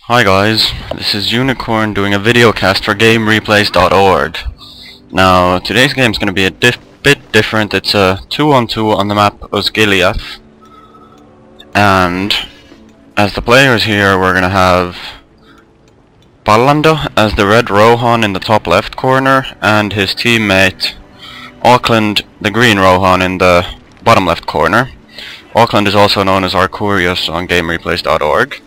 Hi guys, this is Unicorn doing a video cast for GameReplays.org. Now, today's game is going to be a bit different. It's a 2-on-2 on the map Osgiliath. And as the players here, we're going to have Pallando as the red Rohan in the top left corner, and his teammate Auckland, the green Rohan, in the bottom left corner. Auckland is also known as Arkurios on GameReplays.org.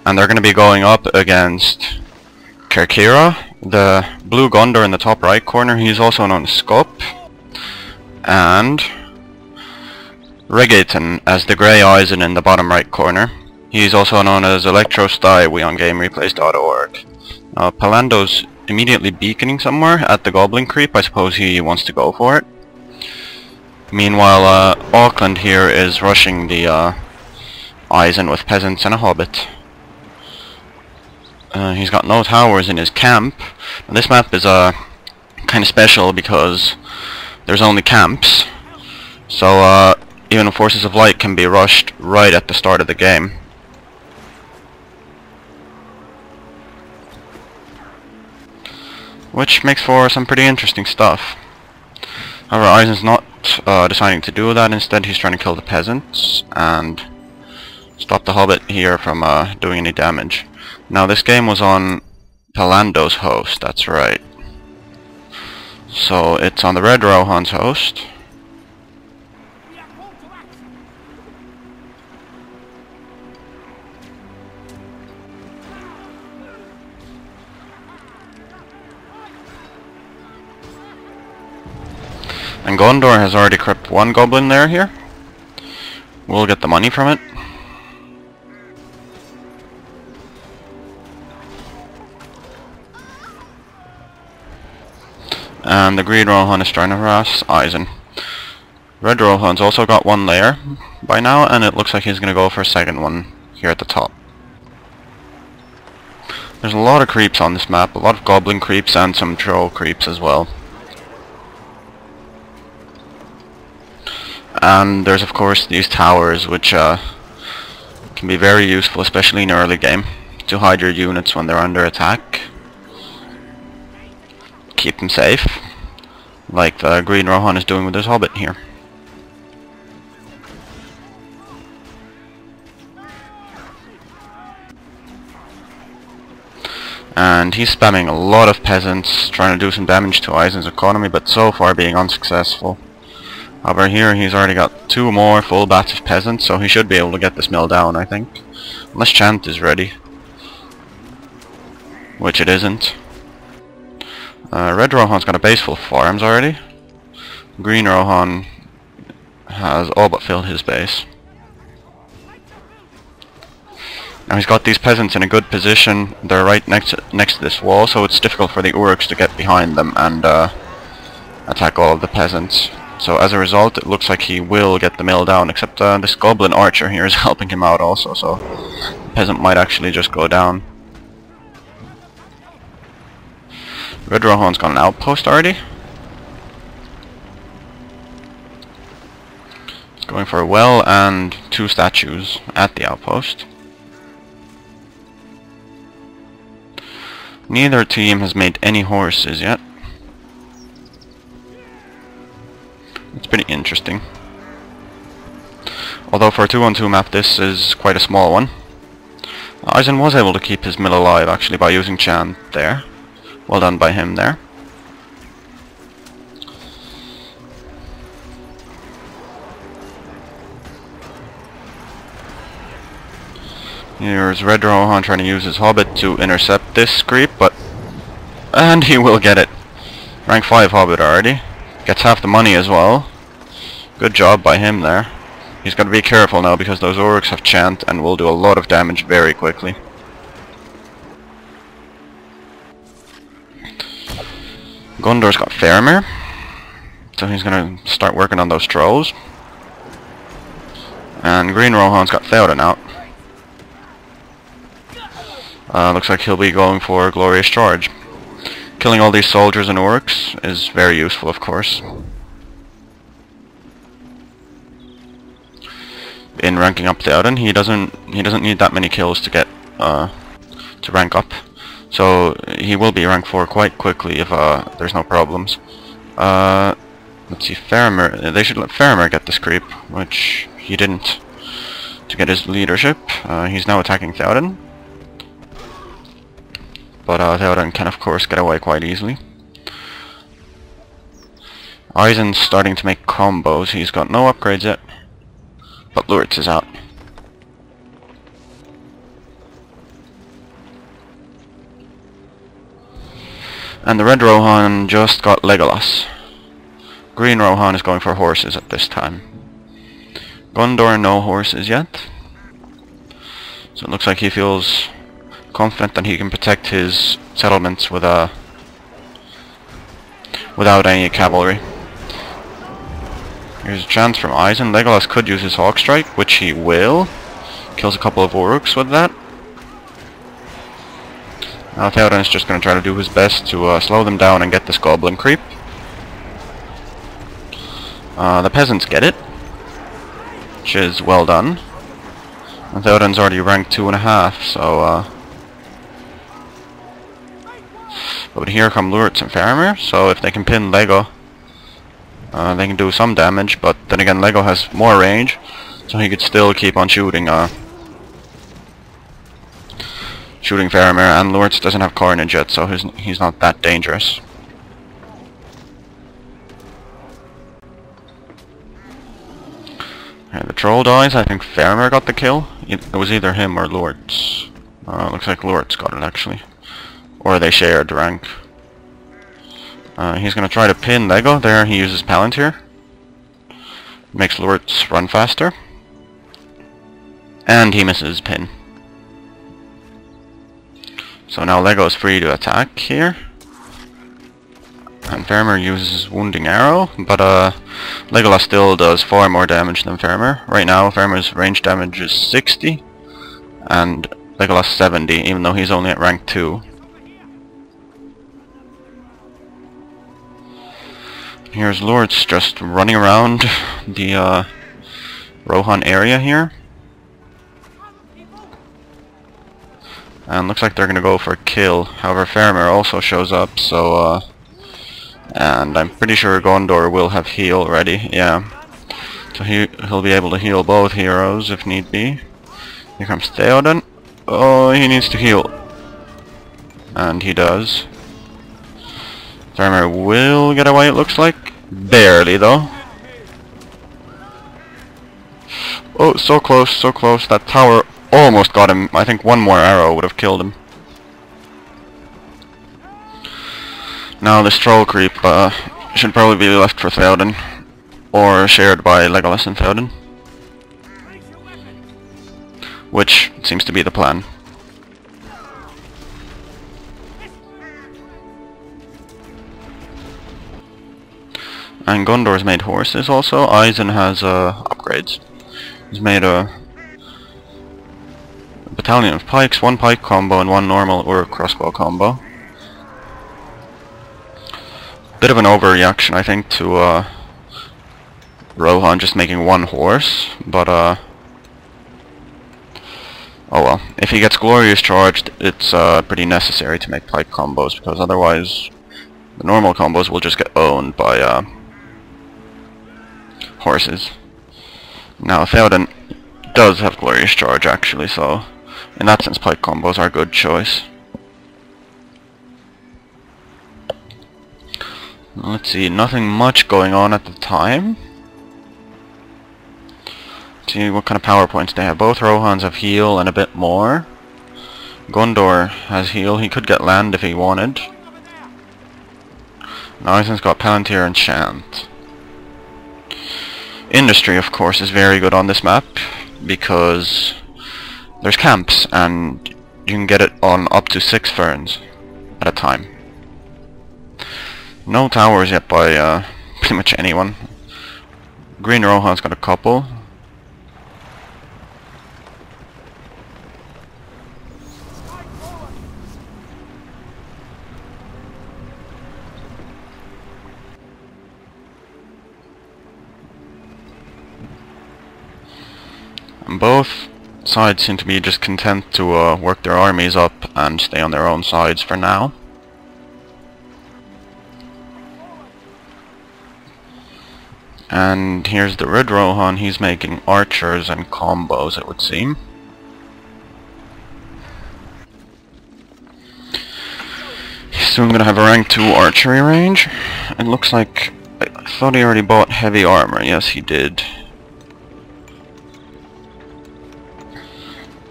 And they're going to be going up against Arkurios, the blue Gondor in the top right corner. He's also known as Scop. And Reggaeton as the grey Eisen in the bottom right corner. He's also known as Stiwie on GameReplays.org. Now, Pallando's immediately beaconing somewhere at the Goblin Creep. I suppose he wants to go for it. Meanwhile, Auckland here is rushing the Eisen with peasants and a hobbit. He's got no towers in his camp. And this map is kind of special because there's only camps. So even forces of light can be rushed right at the start of the game. Which makes for some pretty interesting stuff. However, Eisen's not deciding to do that. Instead, he's trying to kill the peasants and stop the hobbit here from doing any damage. Now, this game was on Pallando's host, that's right. So it's on the red Rohan's host. And Gondor has already crept one goblin there here. We'll get the money from it. And the green Rohan is trying to harass Eisen. Red Rohan's also got one layer by now, and it looks like he's going to go for a second one here at the top. There's a lot of creeps on this map, a lot of goblin creeps and some troll creeps as well. And there's of course these towers, which can be very useful, especially in early game, to hide your units when they're under attack. Keep them safe, like the green Rohan is doing with his hobbit here. And he's spamming a lot of peasants, trying to do some damage to Eisen's economy, but so far being unsuccessful. However, here he's already got two more full bats of peasants, so he should be able to get this mill down, I think. Unless Chant is ready. Which it isn't. Red Rohan's got a base full of farms already. Green Rohan has all but filled his base. Now he's got these peasants in a good position. They're right next to this wall, so it's difficult for the Uruks to get behind them and attack all of the peasants. So as a result, it looks like he will get the mill down, except this goblin archer here is helping him out also, so the peasant might actually just go down. Red Rohan's got an outpost already. He's going for a well and two statues at the outpost. Neither team has made any horses yet. It's pretty interesting. Although for a 2-on-2 map this is quite a small one. Eisen was able to keep his mill alive actually by using Chant there. Well done by him there. Here's Red Rohan trying to use his hobbit to intercept this creep, and he will get it. Rank 5 hobbit already. Gets half the money as well. Good job by him there. He's got to be careful now because those Uruks have Chant and will do a lot of damage very quickly. Gondor's got Faramir, so he's going to start working on those trolls. And Green Rohan's got Theoden out. Looks like he'll be going for a Glorious Charge. Killing all these soldiers and Uruks is very useful, of course. In ranking up Theoden, he doesn't need that many kills to get to rank up. So he will be rank 4 quite quickly if there's no problems. Let's see, Farmer. They should let Farmer get this creep, which he didn't, to get his leadership. He's now attacking Theoden. But Theoden can of course get away quite easily. Eisen's starting to make combos. He's got no upgrades yet. But Lurtz is out. And the Red Rohan just got Legolas. Green Rohan is going for horses at this time. Gondor, no horses yet. So it looks like he feels confident that he can protect his settlements with without any cavalry. Here's a chance from Eisen. Legolas could use his Hawk Strike, which he will. Kills a couple of Uruks with that. Now Theoden is just going to try to do his best to slow them down and get this goblin creep. The peasants get it, which is well done. And Theoden's already ranked 2.5, so but here come Lurtz and Faramir, so if they can pin Lego, they can do some damage, but then again Lego has more range, so he could still keep on shooting shooting Faramir, and Lurtz doesn't have Carnage yet, so he's not that dangerous. Okay, the troll dies. I think Faramir got the kill. It was either him or Lurtz. Looks like Lurtz got it actually. Or they shared rank. He's gonna try to pin Lego. There he uses Palantir. Makes Lurtz run faster. And he misses pin. So now Lego is free to attack here. And Faramir uses Wounding Arrow, but Legolas still does far more damage than Faramir. Right now Faramir's range damage is 60 and Legolas 70, even though he's only at rank 2. Here's Lurtz just running around the Rohan area here. And looks like they're gonna go for a kill. However, Faramir also shows up, so and I'm pretty sure Gondor will have heal ready, yeah. So he'll be able to heal both heroes if need be. Here comes Theoden. Oh, he needs to heal. And he does. Faramir will get away, it looks like. Barely, though. Oh, so close, so close. That tower almost got him. I think one more arrow would have killed him. Now this troll creep should probably be left for Theoden, or shared by Legolas and Theoden, which seems to be the plan. And Gondor's made horses also. Eisen has upgrades. He's made a battalion of pikes, 1 pike combo and 1 normal or crossbow combo. Bit of an overreaction, I think, to Rohan just making 1 horse, but oh well. If he gets Glorious charged, it's pretty necessary to make pike combos, because otherwise the normal combos will just get owned by horses. Now Theoden does have Glorious charge actually, so in that sense pike combos are a good choice. Let's see, nothing much going on at the time. Let's see what kind of power points they have. Both Rohans have heal and a bit more. Gondor has heal, he could get land if he wanted. Eisen's got Palantir and Chant. Industry, of course, is very good on this map because there's camps and you can get it on up to 6 ferns at a time. No towers yet by pretty much anyone. Green Rohan's got a couple. And both sides seem to be just content to work their armies up and stay on their own sides for now. And here's the Red Rohan. He's making archers and combos, it would seem. He's soon gonna have a rank 2 archery range. It looks like... I thought he already bought heavy armor. Yes, he did.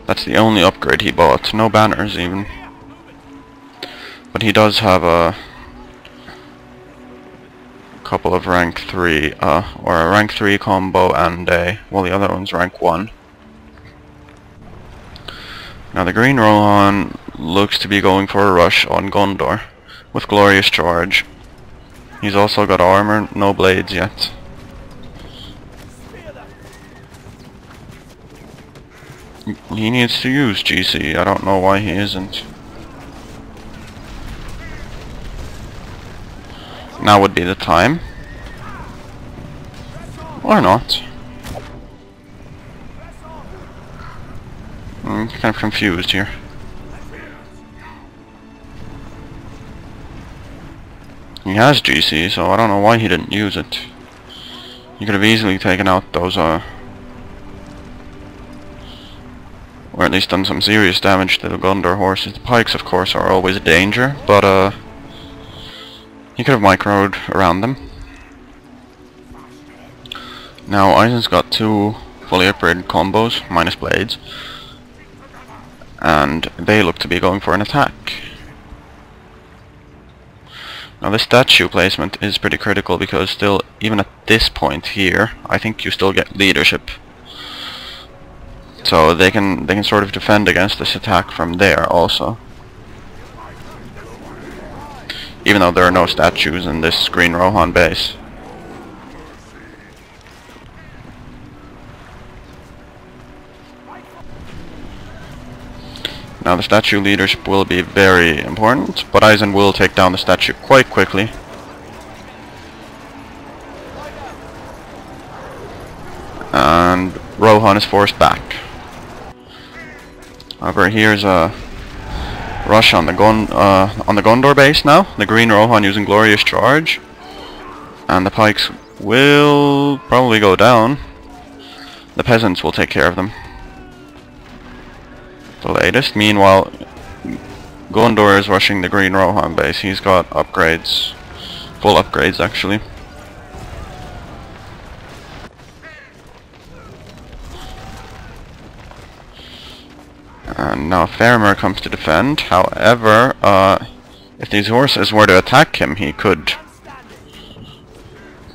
That's the only upgrade he bought. No banners even. But he does have a couple of rank 3, or a rank 3 combo and a... well, the other one's rank 1. Now the Green Rohan looks to be going for a rush on Gondor with Glorious Charge. He's also got armor, no blades yet. He needs to use GC, I don't know why he isn't. Now would be the time. Or not. I'm kind of confused here. He has GC, so I don't know why he didn't use it. He could have easily taken out those, or at least done some serious damage to the Gondor horses. The pikes, of course, are always a danger, but, he could have microed around them. Now, Eisen's got 2 fully upgraded combos, minus blades, and they look to be going for an attack. Now this statue placement is pretty critical because still, even at this point here, I think you still get leadership. So they can sort of defend against this attack from there also. Even though there are no statues in this Green Rohan base. Now the statue leadership will be very important, but Eisen will take down the statue quite quickly. And Rohan is forced back. However, here's a rush on the Gondor base now. The Green Rohan using Glorious Charge. And the pikes will probably go down. The peasants will take care of them. The latest. Meanwhile, Gondor is rushing the Green Rohan base. He's got upgrades. Full upgrades, actually. And now Faramir comes to defend. However, if these horses were to attack him, he could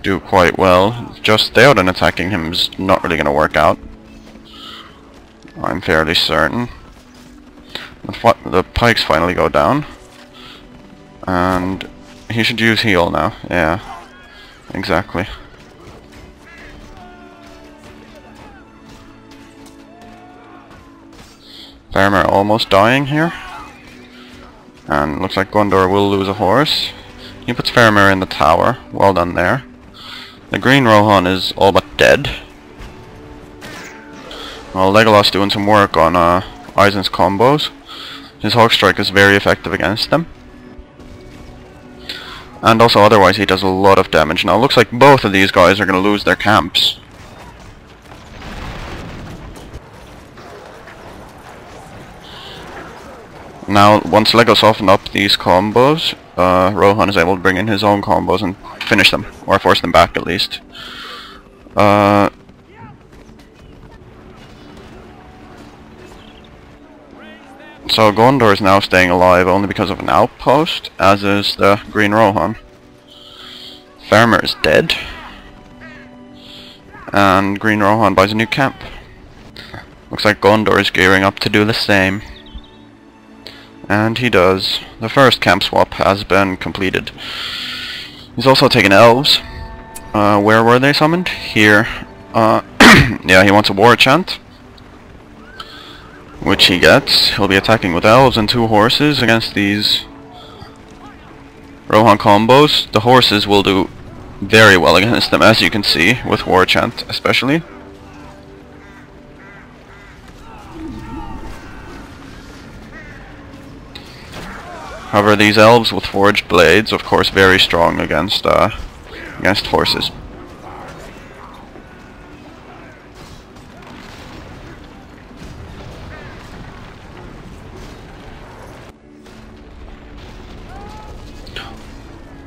do quite well. Just Theoden attacking him is not really going to work out. I'm fairly certain. The pikes finally go down. And he should use heal now. Yeah, exactly. Faramir almost dying here. And looks like Gondor will lose a horse. He puts Faramir in the tower. Well done there. The Green Rohan is all but dead. Well, Legolas doing some work on Eisen's combos. His Hawk Strike is very effective against them. And also otherwise he does a lot of damage. Now it looks like both of these guys are going to lose their camps. Now once Lego softened up these combos, Rohan is able to bring in his own combos and finish them. Or force them back at least. So Gondor is now staying alive only because of an outpost, as is the Green Rohan. Faramir is dead. And Green Rohan buys a new camp. Looks like Gondor is gearing up to do the same. And he does. The first camp swap has been completed. He's also taken elves. Where were they summoned? Here. Yeah, he wants a war chant, which he gets. He'll be attacking with elves and 2 horses against these Rohan combos. The horses will do very well against them, as you can see, with War Chant especially. However, these elves with forged blades, of course, very strong against forces.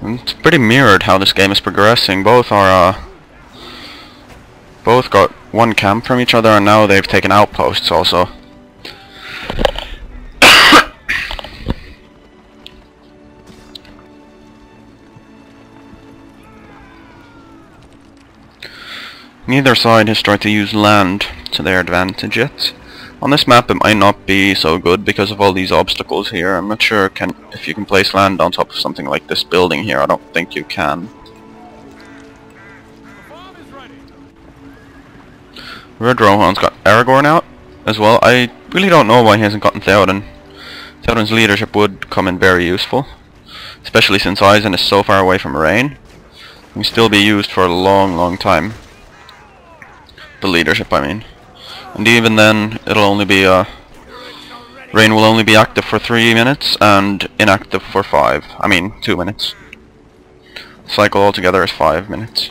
It's pretty mirrored how this game is progressing. Both got one camp from each other, and now they've taken outposts also. Neither side has tried to use land to their advantage yet. On this map it might not be so good because of all these obstacles here. I'm not sure if you can place land on top of something like this building here. I don't think you can. Red Rohan's got Aragorn out as well. I really don't know why he hasn't gotten Theoden. Theoden's leadership would come in very useful, especially since Eisen is so far away from Rain. He can still be used for a long time. The leadership, I mean. And even then, it'll only be Rain will only be active for 3 minutes and inactive for 2 minutes. Cycle altogether is 5 minutes.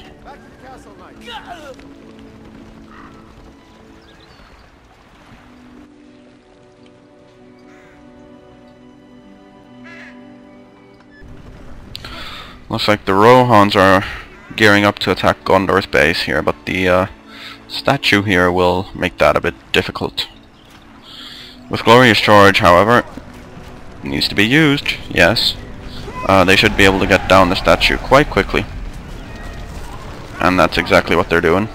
Looks like the Rohans are gearing up to attack Gondor's base here, but the statue here will make that a bit difficult. With Glorious Charge, however, it needs to be used, yes. They should be able to get down the statue quite quickly. And that's exactly what they're doing.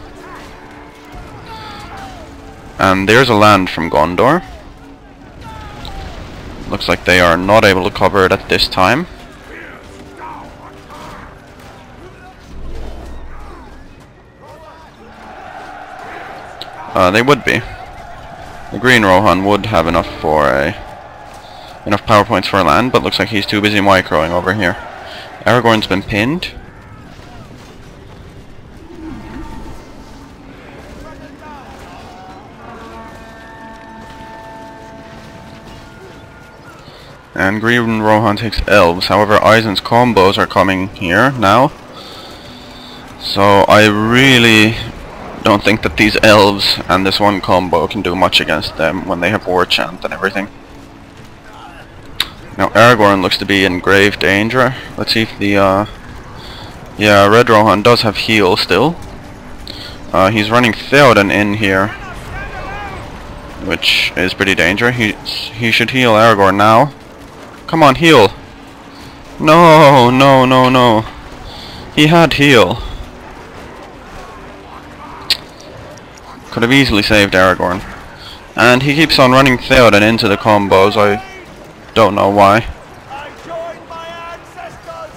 And there's a land from Gondor. Looks like they are not able to cover it at this time. They would be. The Green Rohan would have enough power points for land, but looks like he's too busy microing over here. Aragorn's been pinned. And Green Rohan takes elves. However, Eisen's combos are coming here now. So I really don't think that these elves and this one combo can do much against them when they have war chant and everything. Now Aragorn looks to be in grave danger. Let's see if the yeah, Red Rohan does have heal still. He's running Theoden in here, which is pretty dangerous. He should heal Aragorn now. Come on, heal! No, no, no, no. He had heal. Could have easily saved Aragorn. And he keeps on running Theoden into the combos. I don't know why. I join my ancestors!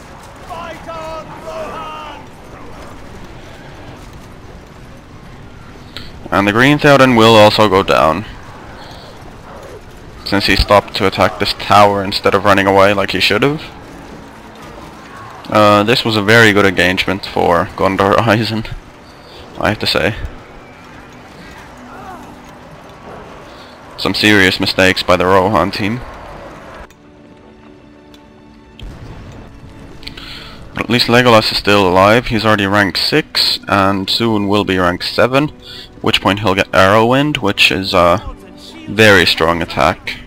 Fight on, Rohan! And the Green Theoden will also go down, since he stopped to attack this tower instead of running away like he should have. This was a very good engagement for Gondor Eisen, I have to say. Some serious mistakes by the Rohan team. But at least Legolas is still alive. He's already rank 6 and soon will be rank 7, at which point he'll get Arrowwind, which is a very strong attack.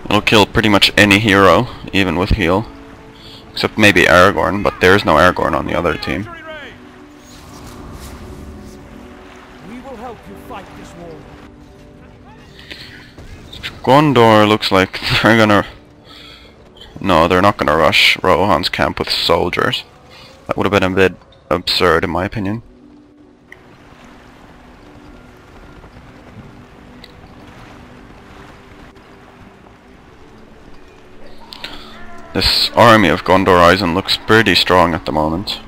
It'll kill pretty much any hero, even with heal. Except maybe Aragorn, but there's no Aragorn on the other team. Gondor looks like they're gonna... No, they're not gonna rush Rohan's camp with soldiers. That would have been a bit absurd in my opinion. This army of Gondor Eisen looks pretty strong at the moment.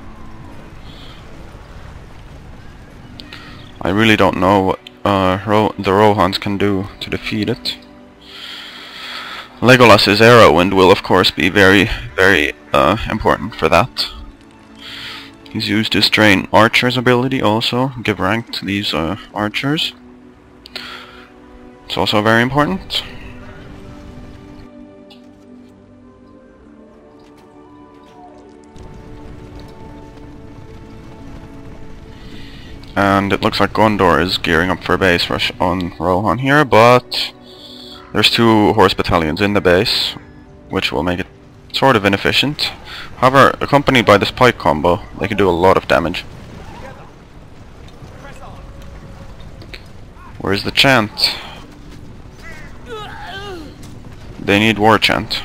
I really don't know what the Rohans can do to defeat it. Legolas's Arrowwind will of course be very important for that. He's used his Train Archer's ability also, give rank to these archers. It's also very important. And it looks like Gondor is gearing up for a base rush on Rohan here, but there's 2 horse battalions in the base, which will make it sort of inefficient. However, accompanied by this pike combo, they can do a lot of damage. Where's the chant? They need war chant.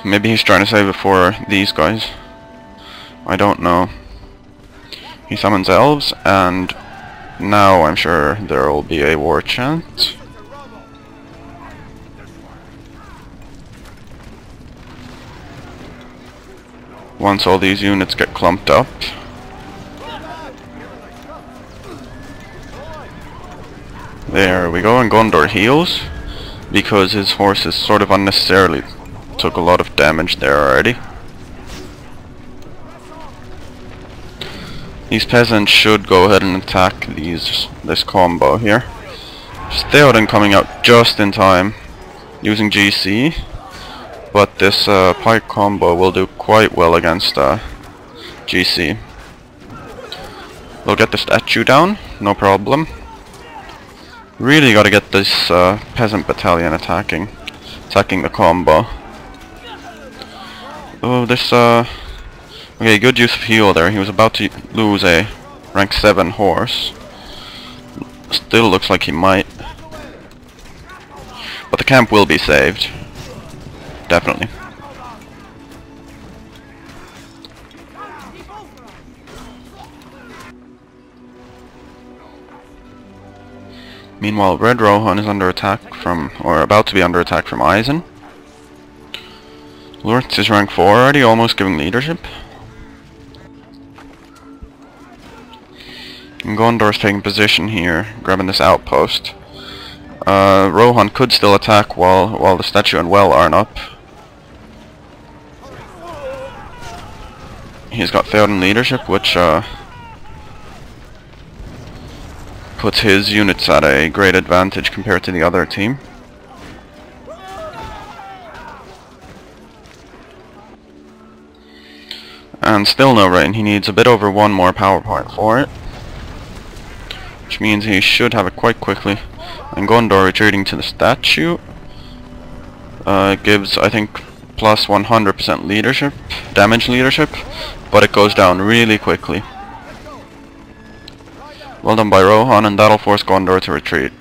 Maybe he's trying to save it for these guys. I don't know. He summons elves, and now I'm sure there will be a war chant. Once all these units get clumped up. There we go, and Gondor heals, because his horses sort of unnecessarily took a lot of damage there already. These peasants should go ahead and attack this combo here. Theoden coming out just in time, using GC. But this pike combo will do quite well against GC. They'll get the statue down, no problem. Really gotta get this peasant battalion attacking the combo. Oh, this okay, good use of heal there. He was about to lose a rank 7 horse. Still looks like he might. But the camp will be saved. Definitely. Meanwhile, Red Rohan is under attack from, or about to be under attack from Eisen. Lurtz is rank 4 already, almost giving leadership. And Gondor's taking position here, grabbing this outpost. Rohan could still attack while the statue and well aren't up. He's got Theoden leadership, which puts his units at a great advantage compared to the other team. And still no rain. He needs a bit over 1 more power point for it, which means he should have it quite quickly. And Gondor retreating to the statue gives, I think, plus 100% leadership, damage leadership, but it goes down really quickly. Well done by Rohan, and that'll force Gondor to retreat.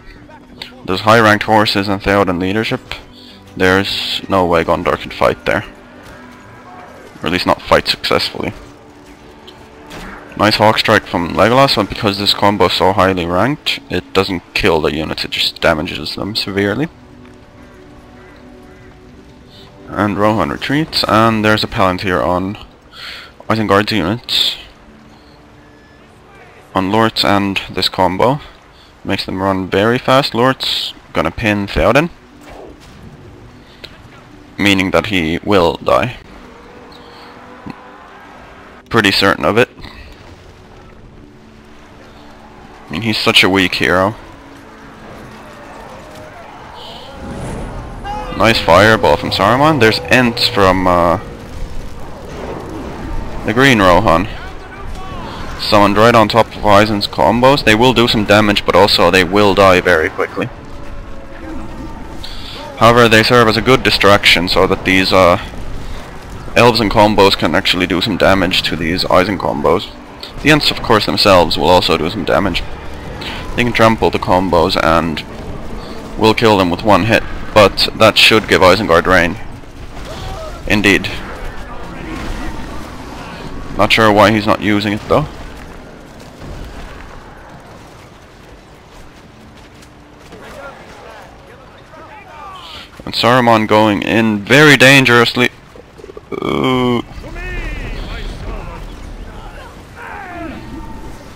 Those high ranked horses and Theoden leadership, there's no way Gondor could fight there. Or at least not fight successfully. Nice Hawk Strike from Legolas, but because this combo is so highly ranked, it doesn't kill the units, it just damages them severely. And Rohan retreats, and there's a Palantir on Isengard's units. On Lurtz and this combo. Makes them run very fast. Lurtz gonna pin Theoden, meaning that he will die. Pretty certain of it. I mean, he's such a weak hero. Nice fireball from Saruman. There's Ents from the Green Rohan. Summoned right on top of Eisen's combos. They will do some damage, but also they will die very quickly. However, they serve as a good distraction so that these elves and combos can actually do some damage to these Eisen combos. The Ents, of course, themselves will also do some damage. They can trample the combos and will kill them with 1 hit, but that should give Isengard rain. Indeed. Not sure why he's not using it though. And Saruman going in very dangerously.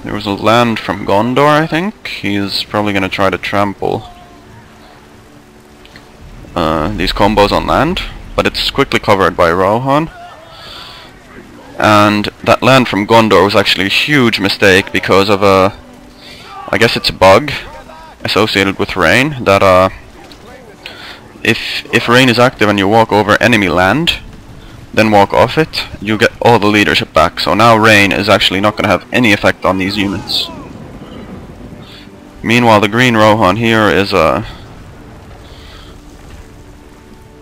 There was a land from Gondor, I think. He's probably going to try to trample these combos on land, but it's quickly covered by Rohan. And that land from Gondor was actually a huge mistake because of I guess it's a bug. associated with rain that if rain is active and you walk over enemy land, then walk off it, you get all the leadership back. So now rain is actually not going to have any effect on these units. Meanwhile, the green Rohan here is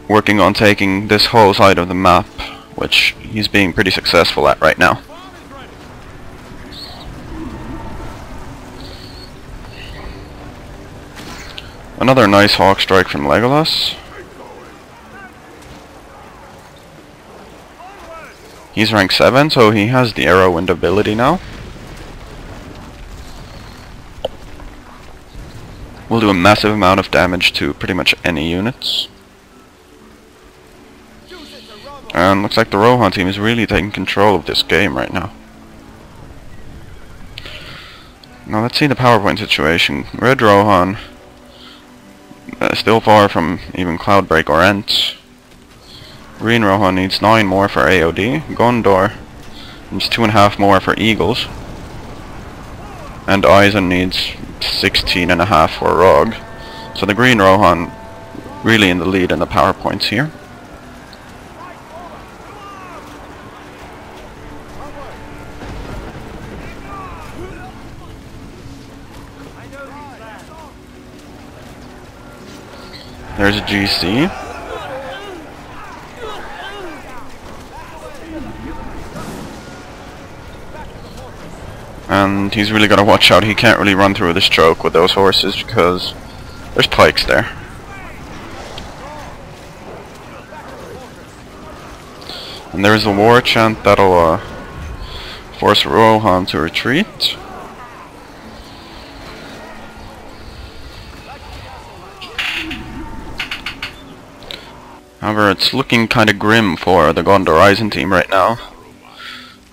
working on taking this whole side of the map, which he's being pretty successful at right now. Another nice hawk strike from Legolas. He's rank 7, so he has the arrow wind ability now. Will do a massive amount of damage to pretty much any units. And looks like the Rohan team is really taking control of this game right now. Now let's see the PowerPoint situation. Red Rohan, still far from even Cloudbreak or Ents. Green Rohan needs 9 more for AOD. Gondor needs 2.5 more for Eagles. And Eisen needs 16.5 for Rog. So the green Rohan really in the lead in the PowerPoints here. There's a GC. And he's really got to watch out. He can't really run through this choke with those horses because there's pikes there. And there's a war chant that'll force Rohan to retreat. However, it's looking kind of grim for the Gondor Eisen team right now.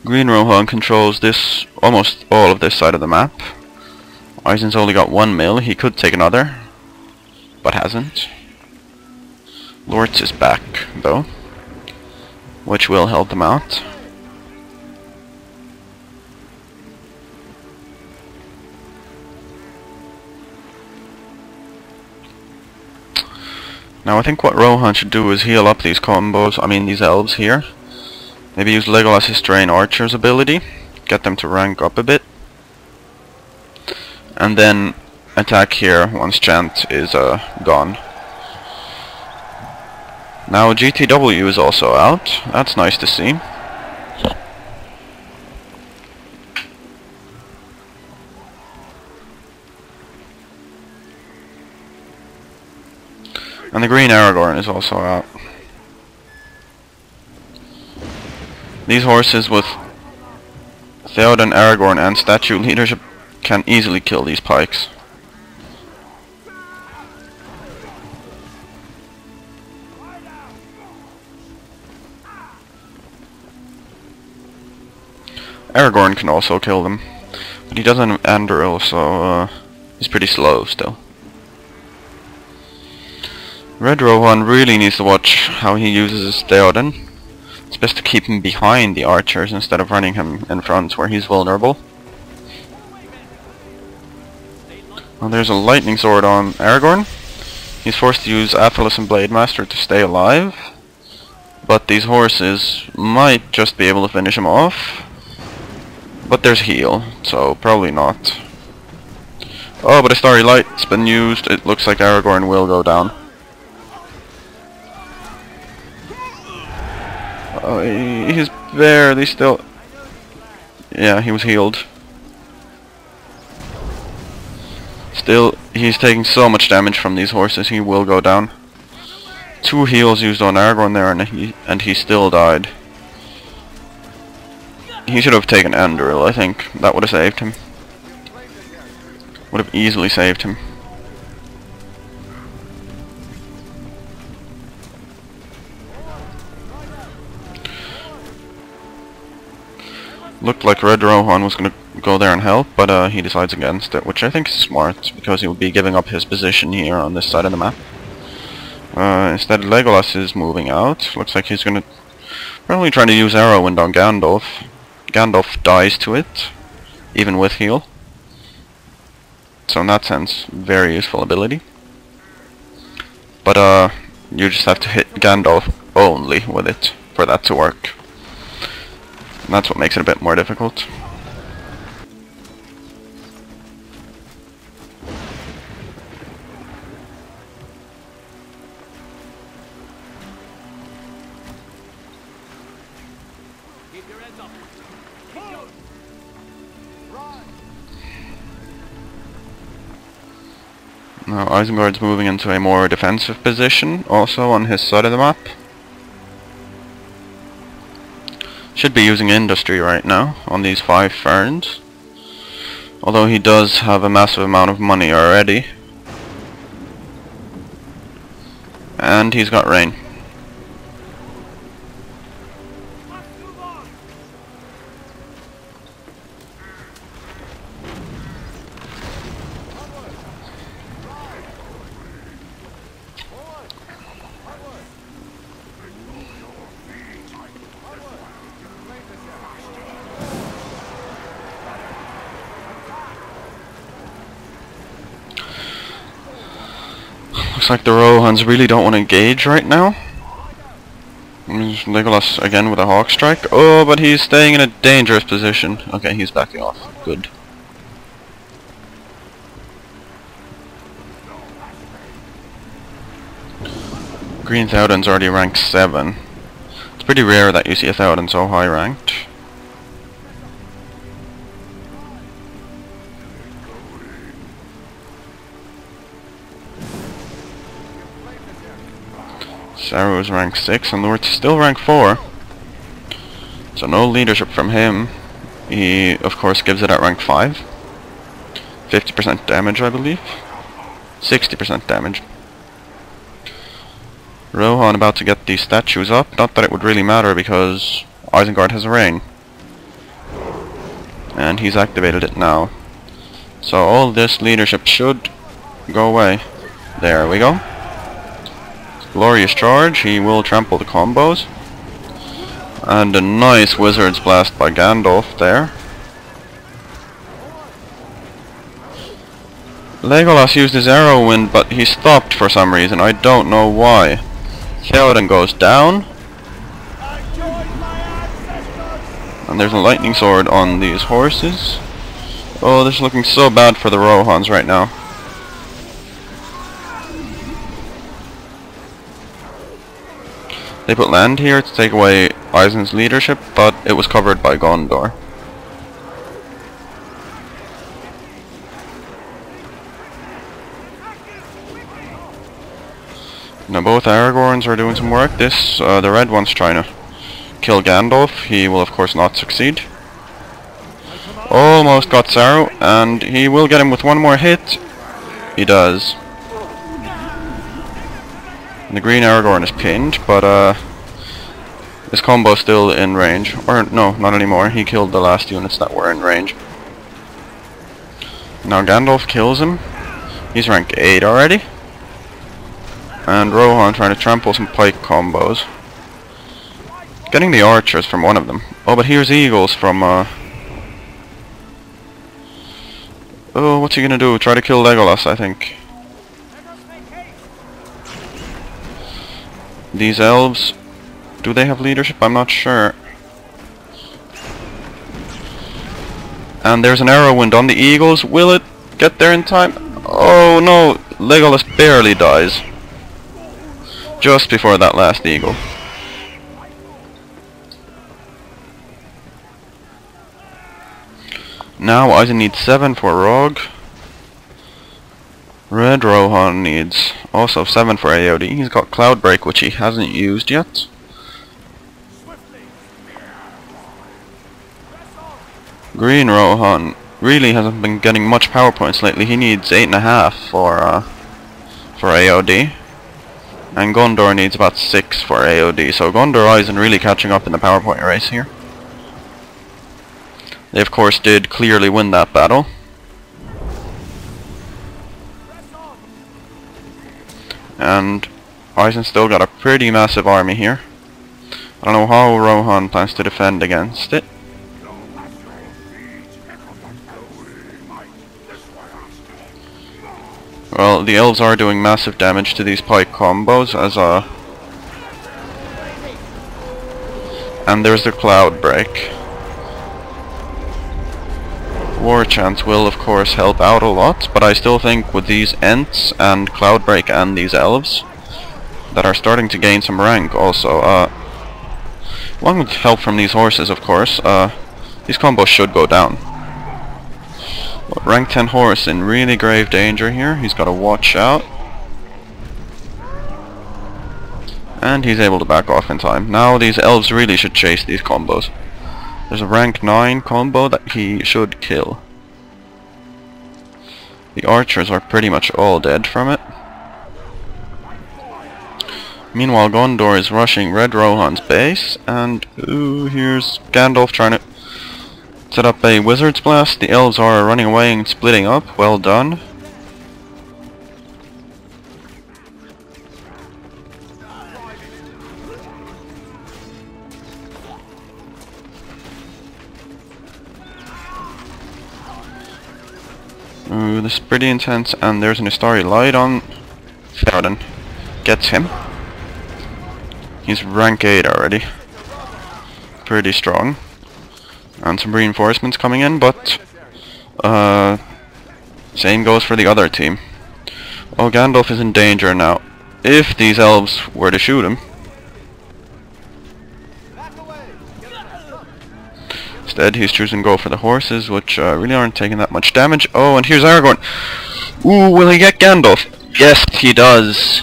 Green Rohan controls this, almost all of this side of the map. Eisen's only got 1 mill. He could take another, but hasn't. Lortz is back, though, which will help them out. Now I think what Rohan should do is heal up these these elves here. Maybe use Legolas's Train Archer's ability, get them to rank up a bit, and then attack here once Chant is gone. Now GTW is also out. That's nice to see. And the green Aragorn is also out. These horses with Theoden, Aragorn and statue leadership can easily kill these pikes. Aragorn can also kill them, but he doesn't have Anduril, so he's pretty slow still. Red Rohan really needs to watch how he uses his Theoden. It's best to keep him behind the archers instead of running him in front where he's vulnerable. Well, there's a lightning sword on Aragorn. He's forced to use Athalas and Blademaster to stay alive, but these horses might just be able to finish him off. But there's heal, so probably not. Oh, but a Starry Light's been used. It looks like Aragorn will go down. Oh, he's barely still... Yeah, he was healed. Still, he's taking so much damage from these horses, he will go down. 2 heals used on Aragorn there, and he still died. He should have taken Anduril, I think. That would have saved him. Would have easily saved him. Looked like Red Rohan was going to go there and help, but he decides against it, which I think is smart, because he will be giving up his position here on this side of the map. Instead, Legolas is moving out. Looks like he's going to probably try to use Arrowwind on Gandalf. Gandalf dies to it, even with heal. so in that sense, very useful ability. But you just have to hit Gandalf only with it for that to work. And that's what makes it a bit more difficult. Keep your heads up. Keep going. Run. Now Isengard's moving into a more defensive position, also on his side of the map. Should be using industry right now on these 5 ferns. Although he does have a massive amount of money already. And he's got rain. Let's move on. Onward. Run. Forward. Onward. Onward. Claim this Looks like the Rohans really don't want to engage right now. There's Legolas again with a hawk strike. Oh, but he's staying in a dangerous position. Okay, he's backing off. Good. Green Theoden's already ranked 7. It's pretty rare that you see a Theoden so high ranked. Saru's rank 6 and Lord's still rank 4. So no leadership from him. He of course gives it at rank 5. 50% damage I believe. 60% damage. Rohan about to get these statues up. Not that it would really matter because Isengard has a rain. And he's activated it now. So all this leadership should go away. There we go. Glorious charge, he will trample the combos. And a nice Wizard's Blast by Gandalf there. Legolas used his arrow wind, but he stopped for some reason, I don't know why. Theoden goes down. And there's a lightning sword on these horses. Oh, this is looking so bad for the Rohans right now. They put land here to take away Eisen's leadership, but it was covered by Gondor. Now both Aragorns are doing some work. The red one's trying to kill Gandalf. He will of course not succeed. Almost got Saru, and he will get him with one more hit. He does. And the green Aragorn is pinned, but his combo's still in range. Or no, not anymore. He killed the last units that were in range. Now Gandalf kills him. He's rank 8 already. And Rohan trying to trample some pike combos. Getting the archers from one of them. Oh, but here's eagles from oh, what's he gonna do? Try to kill Legolas, I think. These elves, do they have leadership? I'm not sure. And there's an arrow wind on the eagles. Will it get there in time? Oh no, Legolas barely dies. Just before that last eagle. Now Eisen needs 7 for Rogue. Red Rohan needs also 7 for AOD. He's got Cloud Break, which he hasn't used yet. Green Rohan really hasn't been getting much power points lately. He needs 8.5 for AOD. And Gondor needs about 6 for AOD. So Gondor Eisen really catching up in the power point race here. They of course did clearly win that battle. And Eisen still got a pretty massive army here. I don't know how Rohan plans to defend against it. Well, the elves are doing massive damage to these pike combos as and there's the cloud break. War Chants will of course help out a lot, but I still think with these Ents and cloud break and these elves that are starting to gain some rank also, along with help from these horses of course, these combos should go down. But rank 10 horse in really grave danger here. He's got to watch out. And he's able to back off in time. Now these elves really should chase these combos. There's a rank 9 combo that he should kill. The archers are pretty much all dead from it. Meanwhile Gondor is rushing Red Rohan's base, and ooh, here's Gandalf trying to set up a Wizard's Blast. The elves are running away and splitting up. Well done. Ooh, this is pretty intense, and there's an Astari Light on Theoden. Gets him. He's rank 8 already. Pretty strong. And some reinforcements coming in, but same goes for the other team. Oh, Gandalf is in danger now. If these elves were to shoot him. Instead, he's choosing to go for the horses, which really aren't taking that much damage. Oh, and here's Aragorn. Ooh, will he get Gandalf? Yes, he does.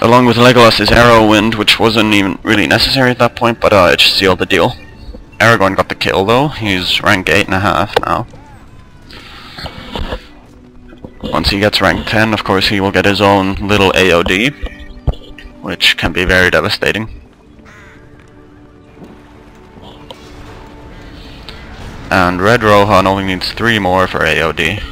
Along with Legolas's arrow wind, which wasn't even really necessary at that point, but it just sealed the deal. Aragorn got the kill though. He's rank 8.5 now. Once he gets rank 10, of course, he will get his own little AOD, which can be very devastating. And Red Rohan only needs 3 more for AOD.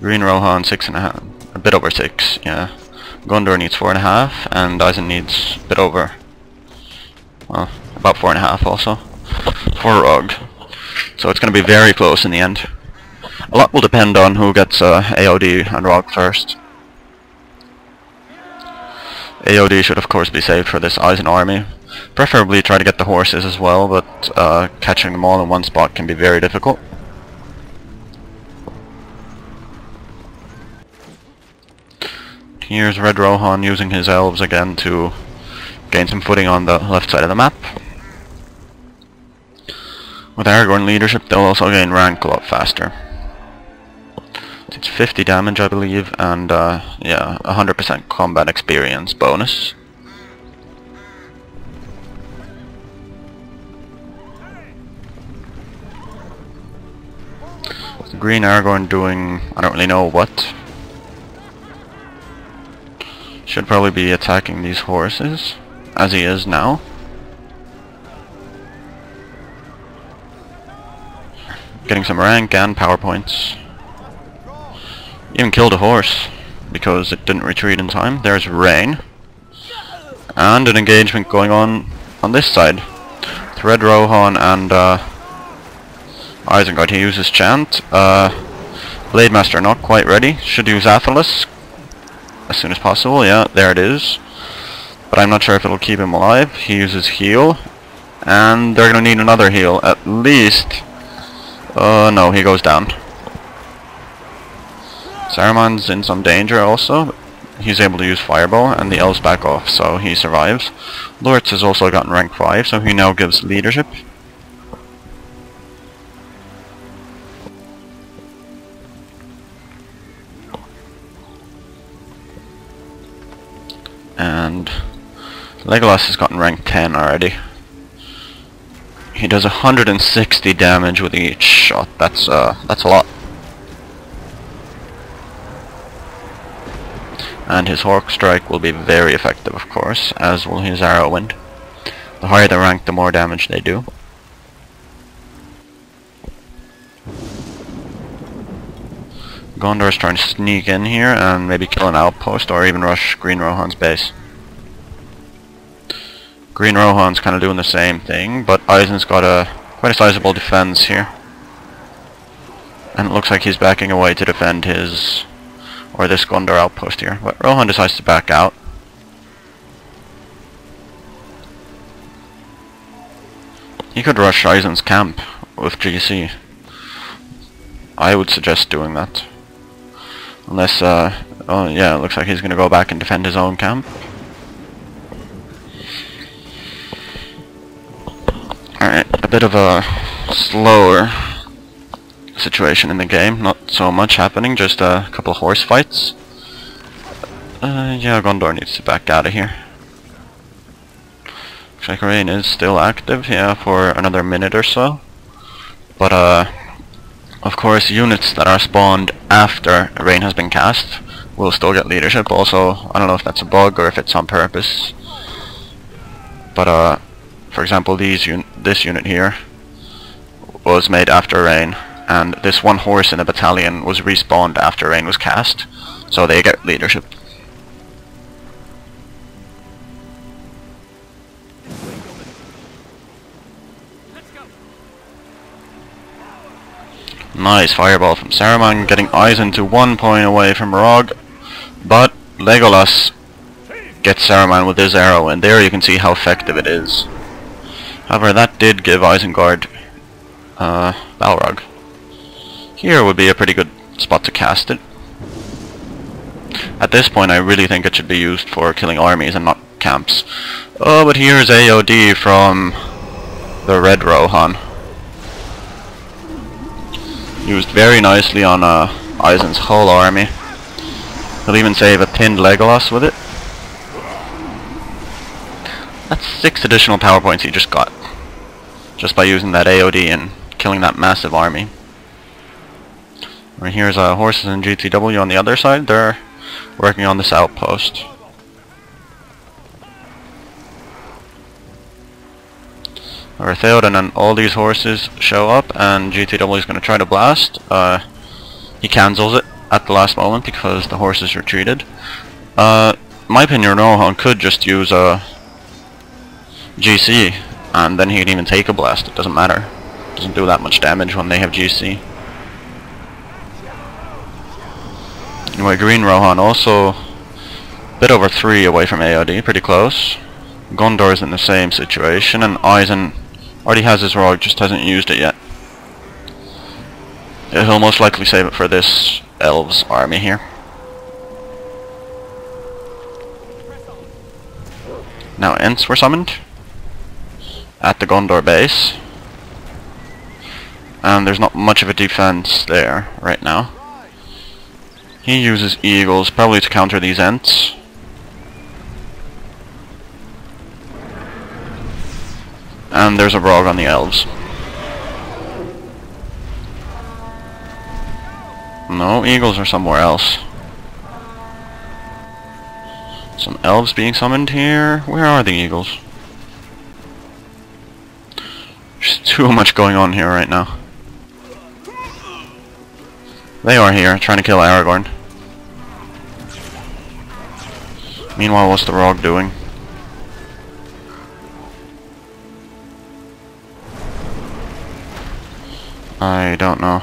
Green Rohan 6.5, a bit over 6, yeah. Gondor needs 4.5, and Eisen needs a bit over, well, about 4.5 also. For Rog. So it's going to be very close in the end. A lot will depend on who gets AOD and Rog first. AOD should of course be saved for this Eisen army. Preferably try to get the horses as well, but catching them all in one spot can be very difficult. Here's Red Rohan using his elves again to gain some footing on the left side of the map. With Aragorn leadership, they'll also gain rank a lot faster. It's 50 damage, I believe, and yeah, 100% combat experience bonus. The green Aragorn doing, I don't really know what. Should probably be attacking these horses, as he is now. Getting some rank and power points. Even killed a horse because it didn't retreat in time. There's rain. And an engagement going on this side. With Red Rohan and Isengard. He uses Chant. Blade Master not quite ready. Should use Athelas as soon as possible. Yeah, there it is. But I'm not sure if it'll keep him alive. He uses Heal. And they're going to need another heal at least. No, he goes down. Saruman's in some danger also. He's able to use Fireball, and the elves back off, so he survives. Lortz has also gotten rank 5, so he now gives leadership. And Legolas has gotten rank 10 already. He does 160 damage with each shot. That's a lot. And his Hawk Strike will be very effective, of course, as will his Arrow Wind. The higher the rank, the more damage they do. Gondor's trying to sneak in here and maybe kill an outpost or even rush Green Rohan's base. Green Rohan's kind of doing the same thing, but Eisen's got quite a sizable defense here. And it looks like he's backing away to defend his, or this Gondor outpost here. But Rohan decides to back out. He could rush Eisen's camp with GC. I would suggest doing that. Unless, oh yeah, it looks like he's gonna go back and defend his own camp. Alright, a bit of a slower situation in the game, not so much happening, just a couple of horse fights. Yeah, Gondor needs to back out of here. Looks like Rain is still active, yeah, for another minute or so. But, of course, units that are spawned after Rain has been cast will still get leadership. Also, I don't know if that's a bug or if it's on purpose. But, for example, this unit here was made after Rain, and this one horse in a battalion was respawned after Rain was cast, so they get leadership. Nice fireball from Saruman, getting Eisen to 1 point away from Rog, but Legolas gets Saruman with his arrow, and there you can see how effective it is. However, that did give Isengard Balrog. Here would be a pretty good spot to cast it. At this point I really think it should be used for killing armies and not camps. Oh, but here's AOD from the Red Rohan. Used very nicely on Eisen's whole army. He'll even save a pinned Legolas with it. That's 6 additional power points he just got, just by using that AOD and killing that massive army. Right, here's horses and GTW on the other side. They're working on this outpost. Theoden and all these horses show up, and GTW is going to try to blast. He cancels it at the last moment because the horses retreated. My opinion, Rohan could just use a GC, and then he can even take a blast. It doesn't matter. It doesn't do that much damage when they have GC. Anyway, Green Rohan also a bit over 3 away from AOD, pretty close. Gondor's in the same situation, and Eisen already has his Rog, just hasn't used it yet. He'll most likely save it for this Elves army here. Now Ents were summoned at the Gondor base, and there's not much of a defense there right now. He uses Eagles probably to counter these Ents. And there's a Rog on the Elves. No, Eagles are somewhere else. Some Elves being summoned here. Where are the Eagles? There's too much going on here right now. They are here, trying to kill Aragorn. Meanwhile, what's the Rog doing? I don't know.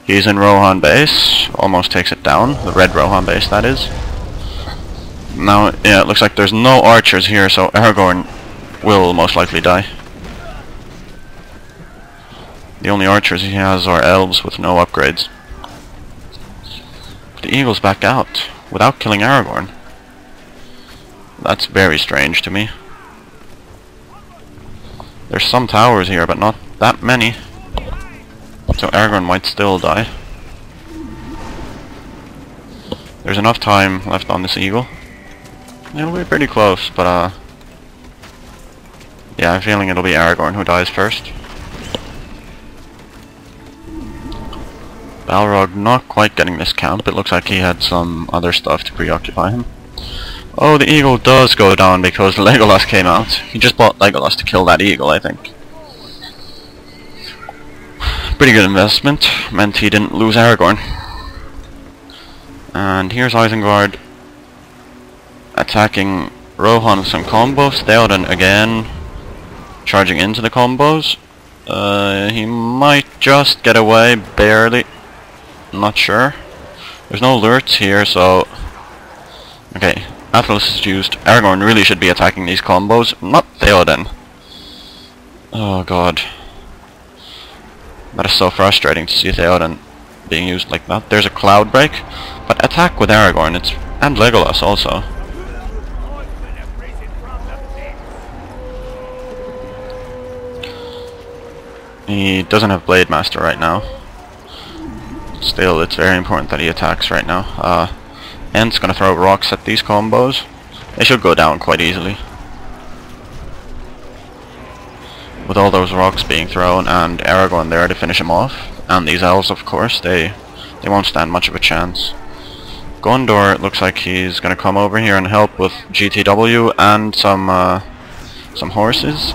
He's in Rohan base, almost takes it down, the Red Rohan base that is. Now, yeah, it looks like there's no archers here, so Aragorn will most likely die. The only archers he has are elves with no upgrades. The Eagles back out, without killing Aragorn. That's very strange to me. There's some towers here, but not that many. So Aragorn might still die. There's enough time left on this eagle. It'll be pretty close, but yeah, I'm feeling it'll be Aragorn who dies first. Balrog not quite getting this camp. It looks like he had some other stuff to preoccupy him. Oh, the eagle does go down because Legolas came out. He just bought Legolas to kill that eagle, I think. Pretty good investment. Meant he didn't lose Aragorn. And here's Isengard attacking Rohan with some combos. Theoden again charging into the combos. He might just get away, barely. I'm not sure. There's no alerts here, so... Okay, Atlas is used. Aragorn really should be attacking these combos, not Theoden. Oh god. That is so frustrating to see Theoden being used like that. There's a cloud break, but attack with Aragorn, and Legolas also. He doesn't have Blade Master right now. Still, it's very important that he attacks right now. Ent's gonna throw rocks at these combos. They should go down quite easily. With all those rocks being thrown and Aragorn there to finish him off, and these elves of course, they won't stand much of a chance. Gondor looks like he's gonna come over here and help with GTW and some horses.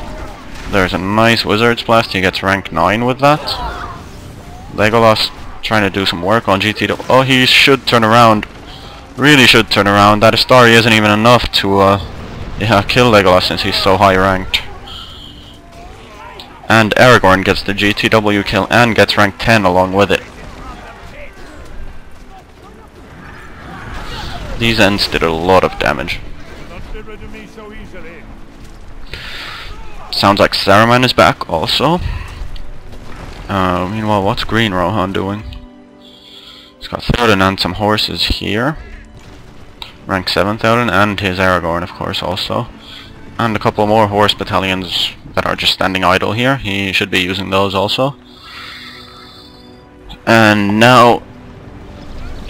There's a nice Wizard's Blast, he gets rank 9 with that. Legolas trying to do some work on GTW. Oh, he should turn around. Really should turn around. That Astari isn't even enough to kill Legolas since he's so high ranked. And Aragorn gets the GTW kill and gets rank 10 along with it. These Ents did a lot of damage. Sounds like Saruman is back also. Meanwhile, what's Green Rohan doing? He's got Theoden and some horses here. Rank 7 Theoden and his Aragorn of course also. And a couple more horse battalions that are just standing idle here. He should be using those also. And now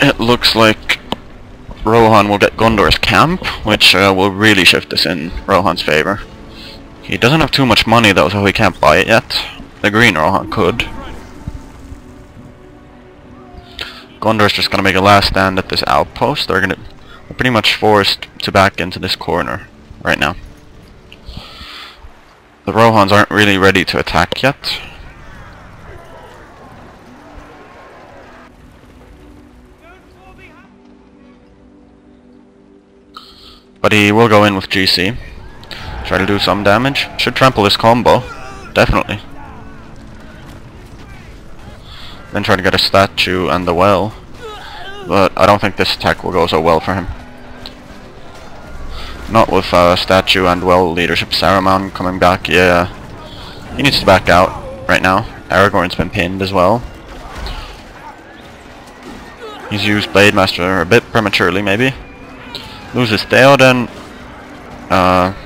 it looks like Rohan will get Gondor's camp, which will really shift this in Rohan's favor. He doesn't have too much money though, so he can't buy it yet. The Green Rohan could. Gondor's just gonna make a last stand at this outpost. They're pretty much forced to back into this corner right now. The Rohans aren't really ready to attack yet. But he will go in with GC. Try to do some damage. Should trample this combo. Definitely. Then try to get a statue and the well. But I don't think this attack will go so well for him. Not with statue and well leadership. Saruman coming back. Yeah. He needs to back out right now. Aragorn's been pinned as well. He's used Blade Master a bit prematurely maybe. Loses Theoden.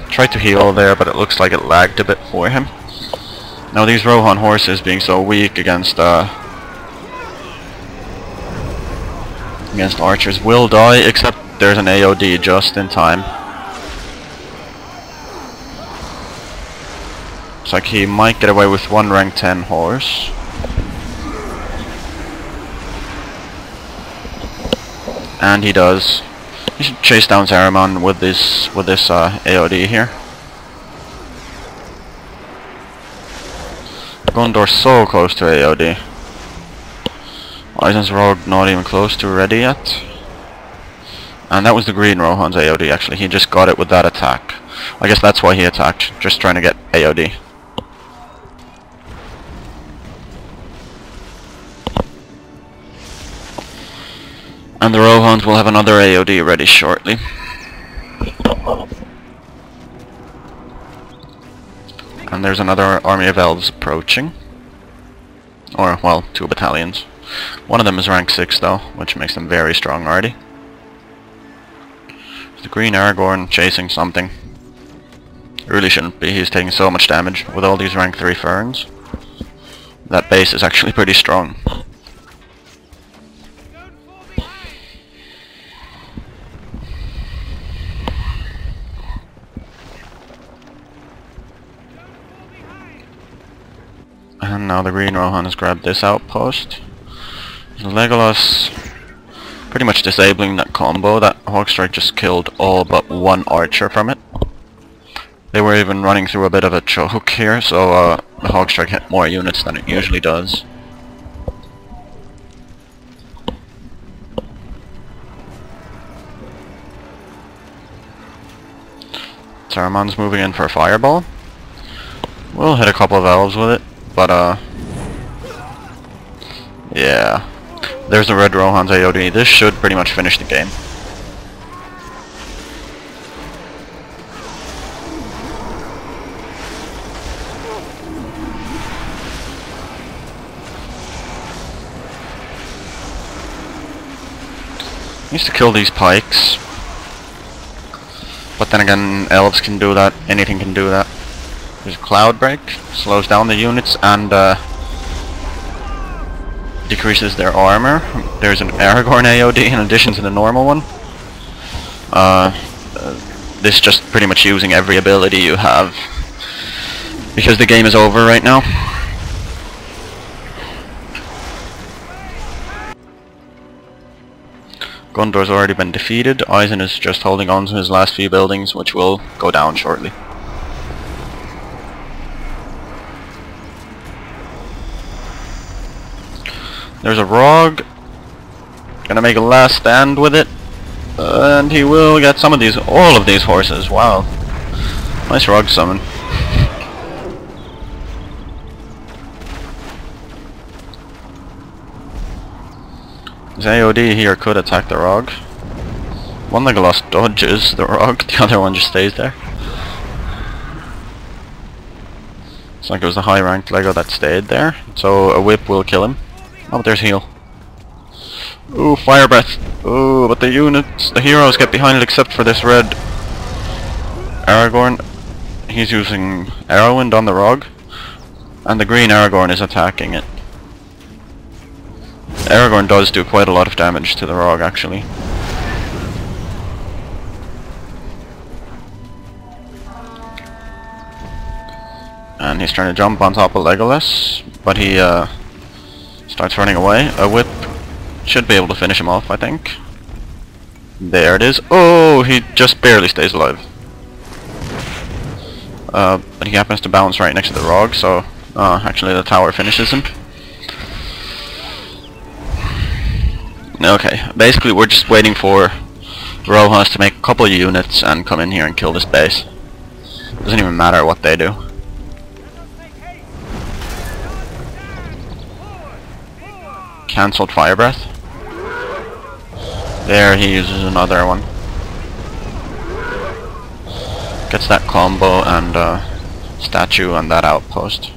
Tried to heal there, but it looks like it lagged a bit for him. Now these Rohan horses being so weak against archers will die, except there's an AOD just in time. Looks like he might get away with one rank 10 horse. And he does. He should chase down Saruman with this AOD here. Gondor's so close to AOD. Eisen's Rogue not even close to ready yet. And that was the Green Rohan's AOD actually. He just got it with that attack. I guess that's why he attacked. Just trying to get AOD. And the Rohans will have another AOD ready shortly. And there's another army of elves approaching. Or, well, 2 battalions. One of them is rank 6 though, which makes them very strong already. The Green Aragorn chasing something. Really shouldn't be, he's taking so much damage with all these rank 3 ferns. That base is actually pretty strong. And now the Green Rohan has grabbed this outpost. Legolas pretty much disabling that combo. That Hawkstrike just killed all but one archer from it. They were even running through a bit of a choke here, so the Hawkstrike hit more units than it usually does. Saruman's moving in for a fireball. We'll hit a couple of elves with it, but yeah. There's the red Rohan's AOD. This should pretty much finish the game. Needs to kill these pikes. But then again, elves can do that, anything can do that. There's a cloud break, slows down the units and decreases their armor. There's an Aragorn AOD in addition to the normal one. This just pretty much using every ability you have. Because the game is over right now. Gondor's already been defeated. Eisen is just holding on to his last few buildings, which will go down shortly. There's a Rog. Gonna make a last stand with it. And he will get some of these, all of these horses. Wow. Nice Rog summon. His AOD here could attack the Rog. One Legolas dodges the Rog, the other one just stays there. It's like it was the high ranked Lego that stayed there, so a whip will kill him. Oh, but there's heal. Ooh, fire breath. Ooh, but the units, the heroes get behind it except for this red Aragorn. He's using Arrowwind on the Rog, and the green Aragorn is attacking it. Aragorn does do quite a lot of damage to the Rog, actually. And he's trying to jump on top of Legolas, but he starts running away. A whip should be able to finish him off, I think. There it is. Oh, he just barely stays alive. But he happens to bounce right next to the Rog, so actually the tower finishes him. Okay, basically we're just waiting for Rohans to make a couple of units and come in here and kill this base. Doesn't even matter what they do. Cancelled fire breath. There, he uses another one. Gets that combo and statue on that outpost.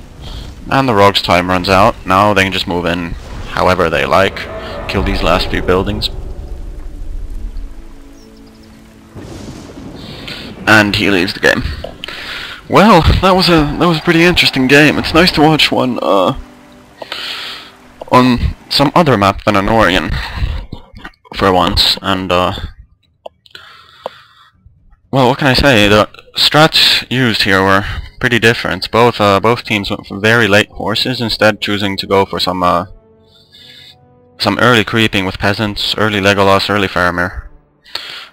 And the Rog's time runs out. Now they can just move in however they like. Kill these last few buildings. And he leaves the game. Well, that was a pretty interesting game. It's nice to watch one on some other map than Anorian for once. And well, what can I say? The strats used here were pretty different. Both teams went for very late horses, instead choosing to go for some early creeping with peasants, early Legolas, early farmer.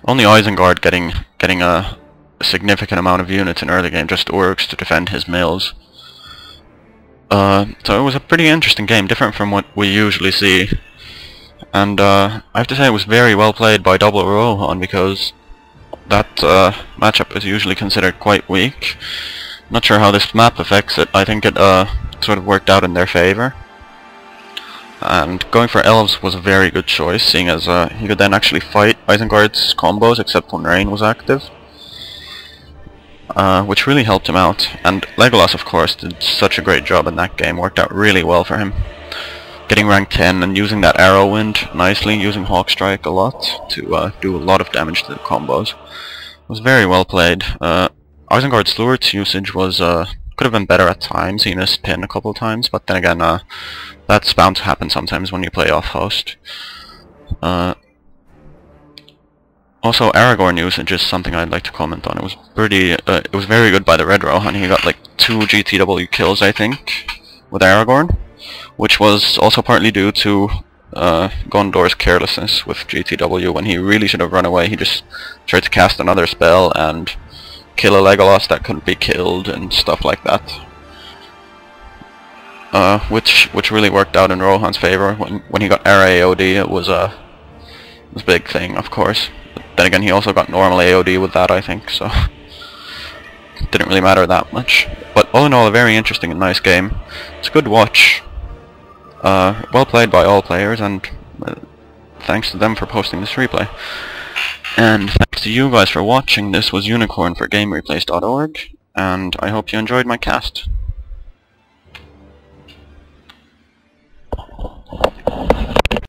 Only Isengard getting a significant amount of units in early game, just orcs to defend his mills. So it was a pretty interesting game, different from what we usually see. And I have to say it was very well played by Double Rohan, because that matchup is usually considered quite weak. Not sure how this map affects it. I think it sort of worked out in their favor. And going for elves was a very good choice, seeing as he could then actually fight Isengard's combos except when Rain was active, which really helped him out. And Legolas, of course, did such a great job in that game, worked out really well for him. Getting rank 10 and using that Arrowwind nicely, using Hawkstrike a lot to do a lot of damage to the combos. It was very well played. Isengard's Sluart's usage was could have been better at times. He missed pin a couple of times, but then again, that's bound to happen sometimes when you play off host. Also, Aragorn usage is something I'd like to comment on. It was pretty. It was very good by the Red Rohan. He got like 2 GTW kills, I think, with Aragorn, which was also partly due to Gondor's carelessness with GTW. When he really should have run away, he just tried to cast another spell and kill a Legolas that couldn't be killed and stuff like that. Which really worked out in Rohan's favor. When he got AOD, it was a big thing, of course. But then again, he also got normal AOD with that, I think, so it didn't really matter that much. But all in all, a very interesting and nice game. It's a good watch. Well played by all players, and thanks to them for posting this replay. And thanks to you guys for watching. This was Unicorn for GameReplays.org, and I hope you enjoyed my cast.